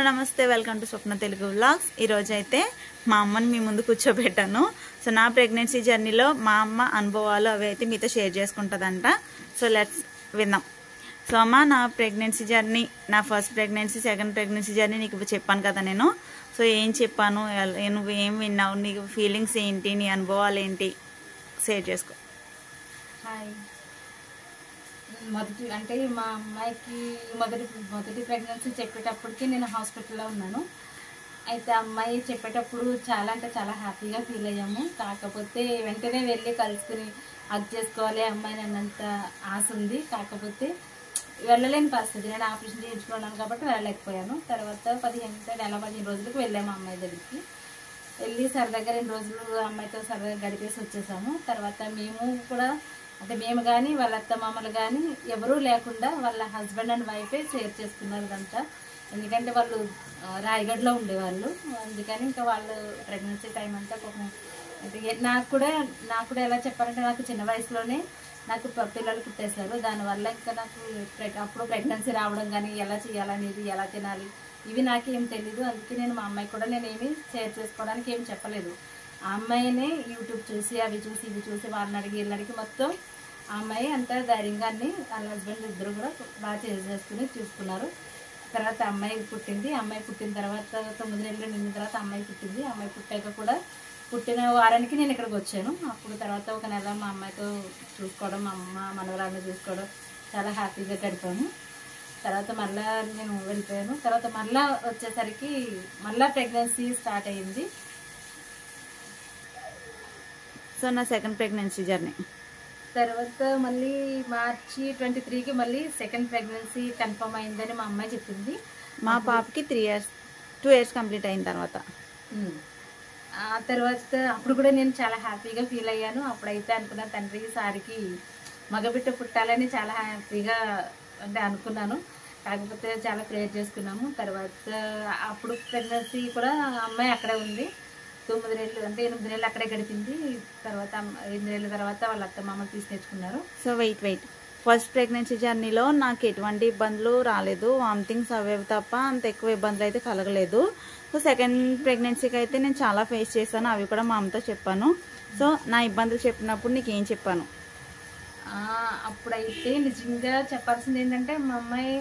నమస్తే welcome to Swapna Telugu vlogs. ఈ రోజు అయితే మా అమ్మని మీ ముందు కూర్చోబెట్టాను। సో నా ప్రెగ్నెన్సీ జర్నీలో మా అమ్మ అనుభవాలు అవి అయితే మీతో షేర్ చేసుకుంటదంట। సో లెట్స్ విందాం। సో అమ్మ, నా ప్రెగ్నెన్సీ జర్నీ, నా first pregnancy, second pregnancy journey నీకు చెప్పాను కదా నేను। సో ఏం చెప్పాను, నువ్వు ఏం విన్నావు, నీకు ఫీలింగ్స్ ఏంటి, నీ అనుభవాలు ఏంటి షేర్ చేసుకో। హాయ్, మొదటి అంటే మా అమ్మాయికి మొదటి ప్రెగ్నెన్సీ చెప్పేటప్పటికి నేను హాస్పిటల్లో ఉన్నాను। అయితే అమ్మాయి చెప్పేటప్పుడు చాలా అంటే చాలా హ్యాపీగా ఫీల్ అయ్యాము। కాకపోతే వెంటనే వెళ్ళి కలుసుకుని హగ్ చేసుకోవాలి అమ్మాయిని అన్నంత ఆశ ఉంది। కాకపోతే వెళ్ళలేని పరిస్థితి, నేను ఆపరేషన్ చేయించుకున్నాను కాబట్టి వెళ్ళలేకపోయాను। తర్వాత 15 రోజులకు వెళ్ళాము అమ్మాయి దగ్గరికి। వెళ్ళి సరదాగా 2 రోజులు అమ్మాయితో సరదాగా గడిపేసి వచ్చేసాము। తర్వాత మేము కూడా అంటే మేము కానీ వాళ్ళ అత్త మామలు కానీ ఎవరూ లేకుండా వాళ్ళ హస్బెండ్ అండ్ వైఫే షేర్ చేసుకున్నారు ఇదంతా। ఎందుకంటే వాళ్ళు రాయగఢలో ఉండేవాళ్ళు, అందుకని ఇంకా వాళ్ళు ప్రెగ్నెన్సీ టైం అంతా పాపం అంటే నాకు కూడా ఎలా చెప్పారంటే, నాకు చిన్న వయసులోనే నాకు పిల్లలు పుట్టేశారు। దానివల్ల ఇంకా నాకు అప్పుడు ప్రెగ్నెన్సీ రావడం కానీ ఎలా చేయాలనేది, ఎలా తినాలి, ఇవి నాకేం తెలీదు। అందుకే నేను మా అమ్మాయి కూడా నేనేమి షేర్ చేసుకోవడానికి ఏం చెప్పలేదు। ఆ అమ్మాయినే యూట్యూబ్ చూసి అవి చూసి ఇవి చూసి వాళ్ళని అడిగి వీళ్ళని అడిగి మొత్తం ఆ అమ్మాయి అంతా ధైర్యంగా అన్ని వాళ్ళ హస్బెండ్ ఇద్దరు కూడా బాగా చేసుకుని చూసుకున్నారు। తర్వాత అమ్మాయి పుట్టింది। అమ్మాయి పుట్టిన తర్వాత 9 నెలలు నిండిన తర్వాత అమ్మాయి పుట్టింది। అమ్మాయి పుట్టాక కూడా పుట్టిన వారానికి నేను ఇక్కడికి వచ్చాను। అప్పుడు తర్వాత 1 నెల మా అమ్మాయితో చూసుకోవడం, మా అమ్మ మనవరాలను చూసుకోవడం చాలా హ్యాపీగా గడిపాము। తర్వాత మళ్ళీ నేను వెళ్ళిపోయాను। తర్వాత మళ్ళీ వచ్చేసరికి మళ్ళీ ప్రెగ్నెన్సీ స్టార్ట్ అయ్యింది। సో నా సెకండ్ ప్రెగ్నెన్సీ జర్నీ తర్వాత మళ్ళీ మార్చి 23కి మళ్ళీ సెకండ్ ప్రెగ్నెన్సీ కన్ఫర్మ్ అయిందని మా అమ్మాయి చెప్పింది। మా పాపకి 2 ఇయర్స్ కంప్లీట్ అయిన తర్వాత ఆ తర్వాత అప్పుడు కూడా నేను చాలా హ్యాపీగా ఫీల్ అయ్యాను। అప్పుడైతే అనుకున్న తండ్రి సారికి మగబిడ్డ పుట్టాలని చాలా హ్యాపీగా అంటే అనుకున్నాను। కాకపోతే చాలా ప్రేయర్ చేసుకున్నాము। తర్వాత అప్పుడు ప్రెగ్నెన్సీ కూడా అమ్మాయి అక్కడే ఉంది। 9 నెలలు అంటే 8 నెలలు అక్కడే గడిపింది। తర్వాత 8 నెలల తర్వాత వాళ్ళ అత్త మామలు తీసుకొచ్చుకున్నారు। సో వెయిట్ ఫస్ట్ ప్రెగ్నెన్సీ జర్నీలో నాకు ఎటువంటి ఇబ్బందులు రాలేదు, వామిటింగ్స్ అవేవి తప్ప అంత ఎక్కువ ఇబ్బందులు అయితే కలగలేదు। సో సెకండ్ ప్రెగ్నెన్సీకి అయితే నేను చాలా ఫేస్ చేశాను, అవి కూడా మా అమ్మతో చెప్పాను। సో నా ఇబ్బందులు చెప్పినప్పుడు నీకు ఏం చెప్పాను? అప్పుడైతే నిజంగా చెప్పాల్సింది ఏంటంటే, మా అమ్మాయి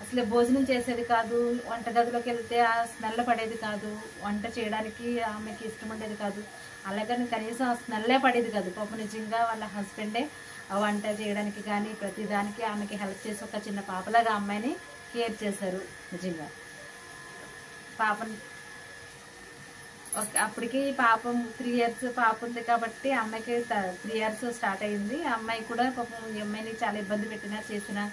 అసలు భోజనం చేసేది కాదు, వంటగదిలోకి వెళ్తే ఆ స్మెల్ పడేది కాదు, వంట చేయడానికి ఆమెకి ఇష్టం ఉండేది కాదు, అలాగని కనీసం ఆ స్మెల్లే పడేది కాదు। పాపం నిజంగా వాళ్ళ హస్బెండే వంట చేయడానికి కానీ ప్రతిదానికి ఆమెకి హెల్ప్ చేసి ఒక చిన్న పాపలాగా అమ్మాయిని కేర్ చేశారు నిజంగా। పాపని అప్పటికి పాపం 3 ఇయర్స్ పాప ఉంది కాబట్టి అమ్మాయికి 3 ఇయర్స్ స్టార్ట్ అయ్యింది। అమ్మాయి కూడా పాపం ఈ అమ్మాయిని చాలా ఇబ్బంది పెట్టినా చేసినా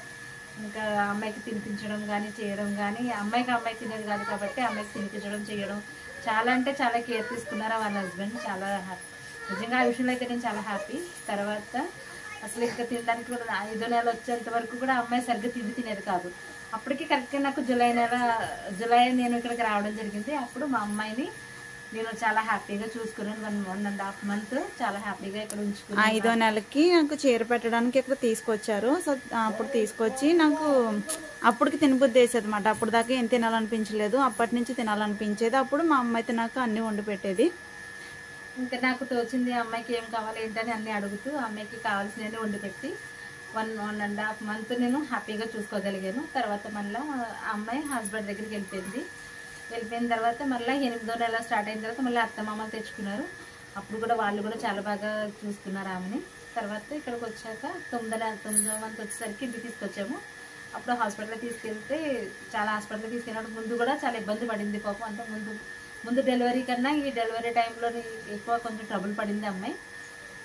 ఇంకా అమ్మాయికి తినిపించడం కానీ చేయడం కానీ, అమ్మాయి తినేది కాదు కాబట్టి అమ్మాయికి తినిపించడం చేయడం చాలా అంటే చాలా కేర్ తీసుకున్నారు వాళ్ళ హస్బెండ్। చాలా నిజంగా ఆ విషయంలో అయితే నేను చాలా హ్యాపీ। తర్వాత అసలు ఇంకా తినడానికి కూడా 5వ నెల వచ్చేంత వరకు కూడా అమ్మాయి సరిగ్గా తినేది కాదు। అప్పటికి కరెక్ట్గా నాకు జూలై నేను ఇక్కడికి రావడం జరిగింది। అప్పుడు మా అమ్మాయిని నేను చాలా హ్యాపీగా చూసుకున్నాను। 1.5 month చాలా హ్యాపీగా ఇక్కడ ఉంచుకున్నాను। 5వ నెలకి నాకు చీర పెట్టడానికి ఇక్కడ తీసుకొచ్చారు। సో అప్పుడు తీసుకొచ్చి నాకు అప్పటికి తినబుద్ధి వేసేది అనమాట। అప్పుడు దాకా ఏం తినాలనిపించలేదు, అప్పటి నుంచి తినాలనిపించేది। అప్పుడు మా అమ్మ అయితే నాకు అన్నీ వండి పెట్టేది। ఇంకా నాకు తోచింది అమ్మాయికి ఏం కావాలి ఏంటని అన్నీ అడుగుతూ అమ్మాయికి కావాల్సినవి వండి పెట్టి 1.5 month నేను హ్యాపీగా చూసుకోగలిగాను। తర్వాత మళ్ళీ అమ్మాయి హస్బెండ్ దగ్గరికి వెళ్ళిపోయిన తర్వాత మళ్ళీ 8వ నెల స్టార్ట్ అయిన తర్వాత మళ్ళీ అత్త మామలు తెచ్చుకున్నారు। అప్పుడు కూడా వాళ్ళు కూడా చాలా బాగా చూసుకున్నారు ఆమెని। తర్వాత ఇక్కడికి వచ్చాక 9వ మంత్ వచ్చేసరికి ఇంటికి తీసుకొచ్చాము। అప్పుడు హాస్పిటల్కి తీసుకెళ్తే హాస్పిటల్కి తీసుకెళ్ళినప్పుడు ముందు కూడా చాలా ఇబ్బంది పడింది పాపం। అంత ముందు డెలివరీ కన్నా ఈ డెలివరీ టైంలో ఎక్కువ కొంచెం ట్రబుల్ పడింది అమ్మాయి।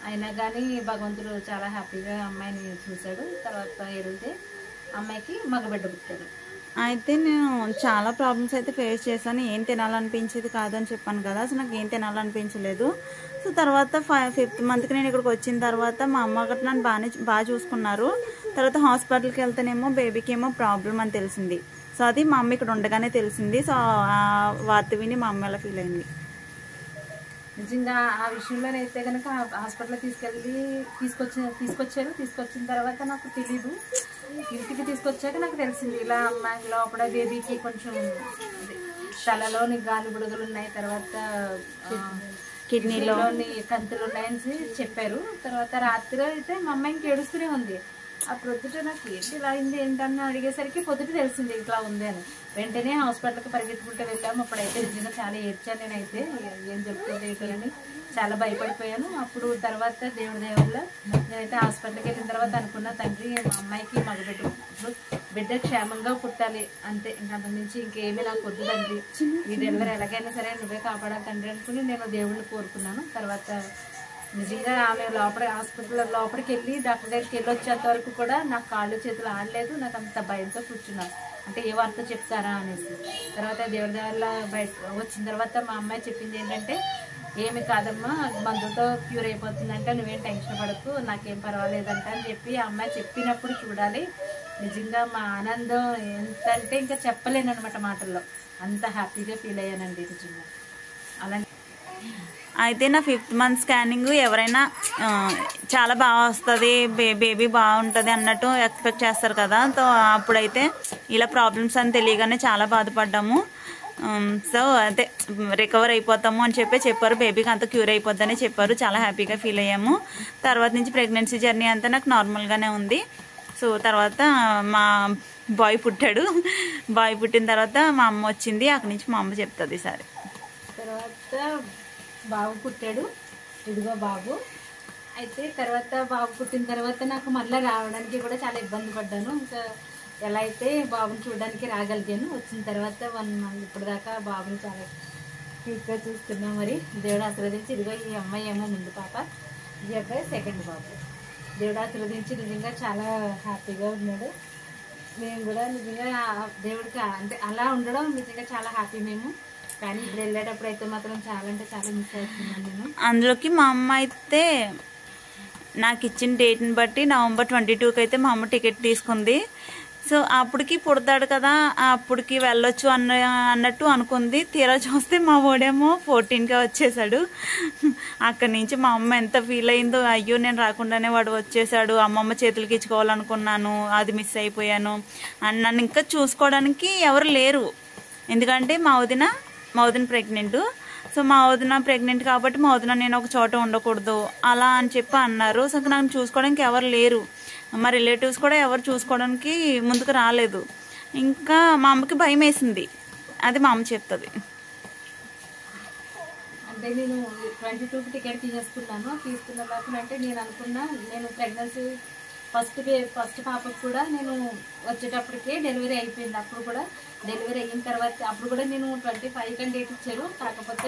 అయినా కానీ భగవంతుడు చాలా హ్యాపీగా అమ్మాయిని చూశాడు। తర్వాత వెళ్తే అమ్మాయికి మగబిడ్డ పుట్టాడు। అయితే నేను చాలా ప్రాబ్లమ్స్ అయితే ఫేస్ చేశాను, ఏం తినాలనిపించేది కాదని చెప్పాను కదా। సో నాకు ఏం తినాలనిపించలేదు। సో తర్వాత 5th మంత్కి నేను ఇక్కడికి వచ్చిన తర్వాత మా అమ్మ గట్రా నన్ను బాగా చూసుకున్నారు। తర్వాత హాస్పిటల్కి వెళ్తేనేమో బేబీకి ఏమో ప్రాబ్లం అని తెలిసింది। సో అది మా అమ్మ ఇక్కడ ఉండగానే తెలిసింది। సో ఆ వార్త విని మా అమ్మ ఎలా ఫీల్ అయింది? నిజంగా ఆ విషయంలోనైతే కనుక హాస్పిటల్కి తీసుకొచ్చిన తర్వాత నాకు తెలీదు, ఇంటికి తీసుకొచ్చాక నాకు తెలిసింది ఇలా అమ్మాయి లోపల బేబీకి కొంచెం తలలోని గాలి బుడగలు ఉన్నాయి, తర్వాత కిడ్నీలోని కంతులు ఉన్నాయని చెప్పారు. తర్వాత రాత్రి అయితే మా అమ్మాయి ఇంక ఏడుస్తూనే ఉంది. ఆ ప్రొద్దుట నాకు ఏంటి ఇలా అయింది ఏంటని అడిగేసరికి పొద్దుట తెలిసింది ఇట్లా ఉంది అని. వెంటనే హాస్పిటల్కి పరిగెత్తుకుంటూ వెళ్ళాము. అప్పుడైతే నిజంగా చాలా ఏడ్చాను నేనైతే, ఏం చెప్తుంది ఏంటని చాలా భయపడిపోయాను. అప్పుడు తర్వాత దేవుడి దేవుళ్ళ నేనైతే హాస్పిటల్కి వెళ్ళిన తర్వాత అనుకున్న, తండ్రి మా అమ్మాయికి బిడ్డ క్షేమంగా పుట్టాలి అంతే, ఇంకా నుంచి ఇంకేమీ నాకు వద్దు తండ్రి, ఈ డెలివరీ ఎలాగైనా సరే నువ్వే కాపాడాలి తండ్రి అనుకుని నేను దేవుడిని కోరుకున్నాను. తర్వాత నిజంగా ఆమె హాస్పిటల్ లోపలికి వెళ్ళి డాక్టర్ దగ్గరికి వెళ్ళి వచ్చేంత వరకు కూడా నాకు కాళ్ళు చేతులు ఆడలేదు. నాకు అంత భయంతో కూర్చున్నాను, అంటే ఏ వార్త చెప్తారా అనేసి. తర్వాత దేవుడి దగ్గర బయట వచ్చిన తర్వాత మా అమ్మాయి చెప్పింది ఏంటంటే, ఏమి కాదమ్మా మందుతో క్యూర్ అయిపోతుందంటే నువ్వేం టెన్షన్ పడకు, నాకేం పర్వాలేదంట అని చెప్పి ఆ అమ్మాయి చెప్పినప్పుడు చూడాలి. నిజంగా మా ఆనందం ఎంత అంటే ఇంకా చెప్పలేను అనమాట మాటల్లో, అంత హ్యాపీగా ఫీల్ అయ్యానండి నిజంగా. అలాంటి అయితే నా 5th మంత్ స్కానింగ్ ఎవరైనా చాలా బాగా వస్తుంది, బేబీ బాగుంటుంది అన్నట్టు ఎక్స్పెక్ట్ చేస్తారు కదా. సో అప్పుడైతే ఇలా ప్రాబ్లమ్స్ అని తెలియగానే చాలా బాధపడ్డాము. సో అదే రికవర్ అయిపోతాము అని చెప్పారు. బేబీకి అంతా క్యూర్ అయిపోద్దని చెప్పారు. చాలా హ్యాపీగా ఫీల్ అయ్యాము. తర్వాత నుంచి ప్రెగ్నెన్సీ జర్నీ అంతా నాకు నార్మల్గానే ఉంది. సో తర్వాత మా బాయ్ పుట్టాడు. బాయ్ పుట్టిన తర్వాత మా అమ్మ వచ్చింది. అక్కడి నుంచి మా అమ్మ చెప్తుంది సరే. తర్వాత బాబు పుట్టాడు, ఇదిగో బాబు. అయితే తర్వాత బాబు పుట్టిన తర్వాత నాకు మళ్ళీ రావడానికి కూడా చాలా ఇబ్బంది పడ్డాను. ఇంకా ఎలా అయితే బాబుని చూడడానికి రాగలిగాను. వచ్చిన తర్వాత 1 month ఇప్పుడు దాకా బాబుని చాలా క్యూట్గా చూస్తున్నాం. మరి దేవుడు ఆశీర్వదించి ఇదిగో ఈ అమ్మాయి ఏమో ముందు పాప, ఈ అబ్బాయి సెకండ్ బాబు. దేవుడు ఆశీర్వదించి నిజంగా చాలా హ్యాపీగా ఉన్నాడు. మేము కూడా నిజంగా దేవుడికి అంటే అలా ఉండడం నిజంగా చాలా హ్యాపీ మేము. కానీ ఇప్పుడు వెళ్ళేటప్పుడు అయితే మాత్రం చాలా అంటే చాలా మిస్ అవుతున్నాను నేను. అందులోకి మా అమ్మ అయితే నాకు ఇచ్చిన డేట్ని బట్టి November 22కి అయితే మా అమ్మ టికెట్ తీసుకుంది. సో అప్పటికి పుడతాడు కదా, అప్పటికి వెళ్ళొచ్చు అన్నట్టు అనుకుంది. తీరా చూస్తే మా ఓడేమో 14కే వచ్చేసాడు. అక్కడి నుంచి మా అమ్మ ఎంత ఫీల్ అయిందో, అయ్యో నేను రాకుండానే వాడు వచ్చేసాడు, అమ్మమ్మ చేతులకి ఇచ్చుకోవాలనుకున్నాను, అది మిస్ అయిపోయాను. అండ్ నన్ను ఇంకా చూసుకోవడానికి ఎవరు లేరు, ఎందుకంటే మా వదిన ప్రెగ్నెంట్. సో మా వదిన ప్రెగ్నెంట్ కాబట్టి మా వదిన నేను ఒక చోట ఉండకూడదు అలా అని చెప్పి అన్నారు. సో నన్ను చూసుకోవడానికి ఎవరు లేరు, మా రిలేటివ్స్ కూడా ఎవరు చూసుకోవడానికి ముందుకు రాలేదు. ఇంకా మా అమ్మకి భయం వేసింది, అది మా అమ్మ చెప్తుంది. అంటే నేను 22కి టికెట్ తీసేసుకున్నాను. తీసుకున్న దాకా అంటే నేను అనుకున్నా, నేను ప్రెగ్నెన్సీ ఫస్ట్ పాపకు కూడా నేను వచ్చేటప్పటికే డెలివరీ అయిపోయింది. అప్పుడు కూడా డెలివరీ అయిన తర్వాత అప్పుడు కూడా నేను 25 అని డేట్ ఇచ్చారు. కాకపోతే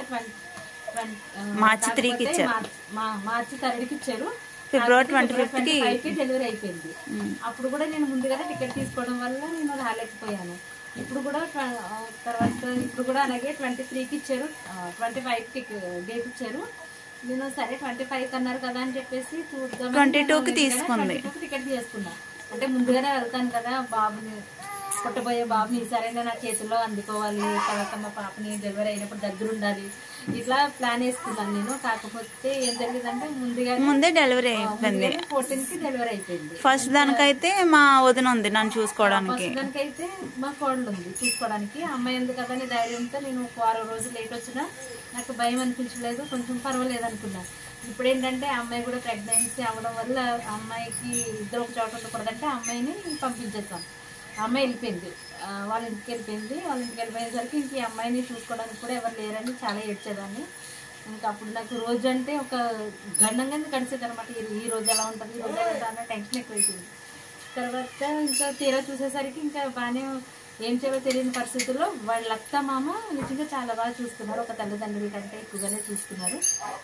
మార్చి 3కి ఇచ్చారు, మార్చి 3కి ఇచ్చారు. ఫిబ్రవరి 25కి డెలివరీ అయిపోయింది. అప్పుడు కూడా నేను ముందుగానే టికెట్ తీసుకోవడం వల్ల నేను రాలేకపోయాను. ఇప్పుడు కూడా తర్వాత ఇప్పుడు కూడా అలాగే 23కి ఇచ్చారు, 25కి డేట్ ఇచ్చారు. నేను సరే 25 అన్నారు కదా అని చెప్పేసి చూద్దాం 22కి తీసుకుంది, టికెట్ తీసుకున్నా. అంటే ముందుగానే వెళ్తాను కదా, బాబుని పుట్టబోయే బాబుని ఈసారైనా నా చేతుల్లో అందుకోవాలి, తర్వాత మా పాపని డెలివరీ అయినప్పుడు దగ్గర ఉండాలి, ఇట్లా ప్లాన్ వేసుకున్నాను నేను. కాకపోతే ఏం జరిగిందంటే ముందే డెలివరీ అయిపోయింది. 14కి డెలివరీ అయిపోయింది. ఫస్ట్ దానికైతే మా వదిన ఉంది నన్ను చూసుకోవడానికి, దానికైతే మా కోడలు ఉంది చూసుకోవడానికి. అమ్మాయి ఉంది కదా అని ధైర్యంతో నేను 6 రోజులు లేట్ వచ్చినా నాకు భయం అనిపించలేదు, కొంచెం పర్వాలేదు అనుకున్నా. ఇప్పుడు ఏంటంటే అమ్మాయి కూడా ప్రెగ్నెన్సీ అవ్వడం వల్ల అమ్మాయికి ఇద్దరు ఒక చోట ఉండకూడదంటే అమ్మాయిని పంపించేస్తాం. అమ్మాయి వెళ్ళిపోయింది, వాళ్ళ ఇంటికి వెళ్ళిపోయింది. వాళ్ళ ఇంటికి వెళ్ళిపోయేసరికి ఇంక ఈ అమ్మాయిని చూసుకోవడానికి కూడా ఎవరు లేరని చాలా ఏడ్చేదాన్ని. ఇంకా అప్పుడు నాకు రోజు అంటే ఒక గండంగా గడిచేది అనమాట. ఈ రోజు ఎలా ఉంటుంది, ఈ రోజు ఎలా ఉంటుంది అన్న టెన్షన్ ఎక్కువైపోయింది. తర్వాత ఇంకా తీరా చూసేసరికి ఇంకా బాగానే ఏం చేయాలో తెలియని పరిస్థితుల్లో వాళ్ళ అత్త మామ నిజంగా చాలా బాగా చూసుకున్నారు. ఒక తల్లిదండ్రుల కంటే ఎక్కువగానే చూసుకున్నారు.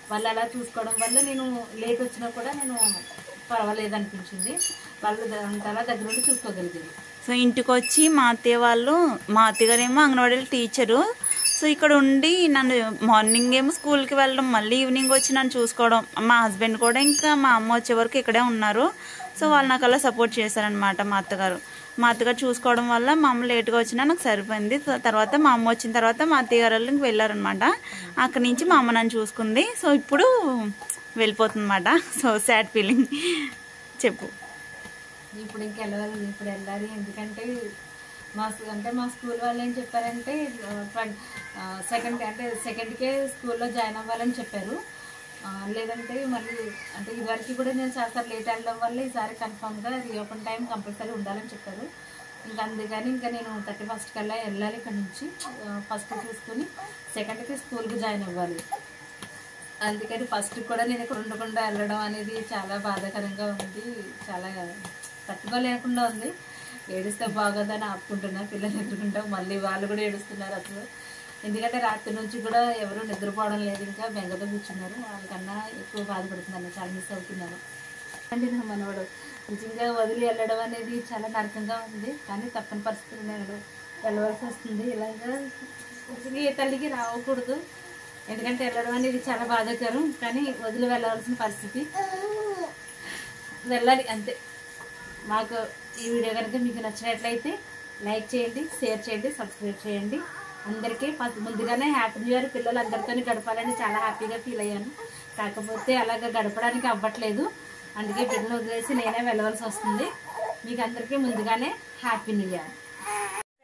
వాళ్ళు అలా చూసుకోవడం వల్ల నేను లేట్ వచ్చినా కూడా నేను పర్వాలేదు అనిపించింది. వాళ్ళు అలా దగ్గర ఉండి చూసుకోగలిగారు. సో ఇంటికి వచ్చి మా అత్తగారేమో అంగన్వాడీలో టీచరు. సో ఇక్కడ ఉండి నన్ను మార్నింగ్ ఏమో స్కూల్కి వెళ్ళడం, మళ్ళీ ఈవినింగ్ వచ్చి నన్ను చూసుకోవడం. మా హస్బెండ్ కూడా ఇంకా మా అమ్మ వచ్చే వరకు ఇక్కడే ఉన్నారు. సో వాళ్ళు నాకు అలా సపోర్ట్ చేశారనమాట మా అత్తగారు చూసుకోవడం వల్ల మా అమ్మ లేట్గా వచ్చినా నాకు సరిపోయింది. తర్వాత మా అమ్మ వచ్చిన తర్వాత మా అత్తగారు వాళ్ళు ఇంక వెళ్ళారనమాట. అక్కడి నుంచి మా అమ్మ నన్ను చూసుకుంది. సో ఇప్పుడు వెళ్ళిపోతుంది అన్నమాట. So sad feeling. చెప్పు. ఇప్పుడు ఇంకెళ్ళాలి, ఇప్పుడు వెళ్ళాలి. ఎందుకంటే మా స్కూల్ వాళ్ళు ఏం చెప్పారంటే సెకండ్కే స్కూల్లో జాయిన్ అవ్వాలని చెప్పారు. లేదంటే మళ్ళీ అంటే ఇదివరకు కూడా నేను చాలా లేట్ వెళ్ళడం వల్ల ఈసారి కన్ఫామ్గా రీఓపెన్ టైం కంపల్సరీ ఉండాలని చెప్పారు. ఇంకా అందుకని ఇంకా నేను 31st కల్లా వెళ్ళాలి ఇక్కడ నుంచి. ఫస్ట్ చూసుకుని సెకండ్కి స్కూల్కి జాయిన్ అవ్వాలి. అందుకని ఫస్ట్ కూడా నేను ఇక్కడ ఉండకుండా వెళ్ళడం అనేది చాలా బాధాకరంగా ఉంది. చాలా తట్టుకోలేకుండా ఉంది. ఏడుస్తే బాగోదని ఆపుకుంటున్నా. పిల్లలు ఎదుర్కొంటా మళ్ళీ వాళ్ళు కూడా ఏడుస్తున్నారు అసలు. ఎందుకంటే రాత్రి నుంచి కూడా ఎవరు నిద్రపోవడం లేదు, ఇంకా బెంగతో కూర్చున్నారు. వాళ్ళకన్నా ఎక్కువ బాధపడుతున్నాను, చాలా మిస్ అవుతున్నాను. అంటే నా మనవడు నిజంగా వదిలి వెళ్ళడం అనేది చాలా నరకంగా ఉంది. కానీ తప్పని పరిస్థితులు నేను వెళ్ళవలసి వస్తుంది. ఇలాగా నిజంగా ఏ తల్లికి రావకూడదు, ఎందుకంటే వెళ్ళడం అనేది చాలా బాధాకరం. కానీ వదిలి వెళ్ళవలసిన పరిస్థితి, వెళ్ళాలి అంతే. మాకు ఈ వీడియో కనుక మీకు నచ్చినట్లయితే లైక్ చేయండి, షేర్ చేయండి, సబ్స్క్రైబ్ చేయండి. అందరికీ ముందుగానే హ్యాపీ న్యూ ఇయర్. పిల్లలందరితో గడపాలని చాలా హ్యాపీగా ఫీల్ అయ్యాను. కాకపోతే అలాగ గడపడానికి అవ్వట్లేదు, అందుకే పిల్లలు వదిలేసి నేనే వెళ్ళవలసి వస్తుంది. మీకు అందరికీ ముందుగానే హ్యాపీ న్యూ ఇయర్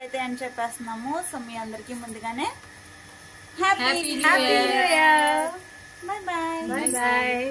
అయితే అని చెప్పేస్తున్నాము. సో మీ అందరికీ ముందుగానే happy new year. Bye bye.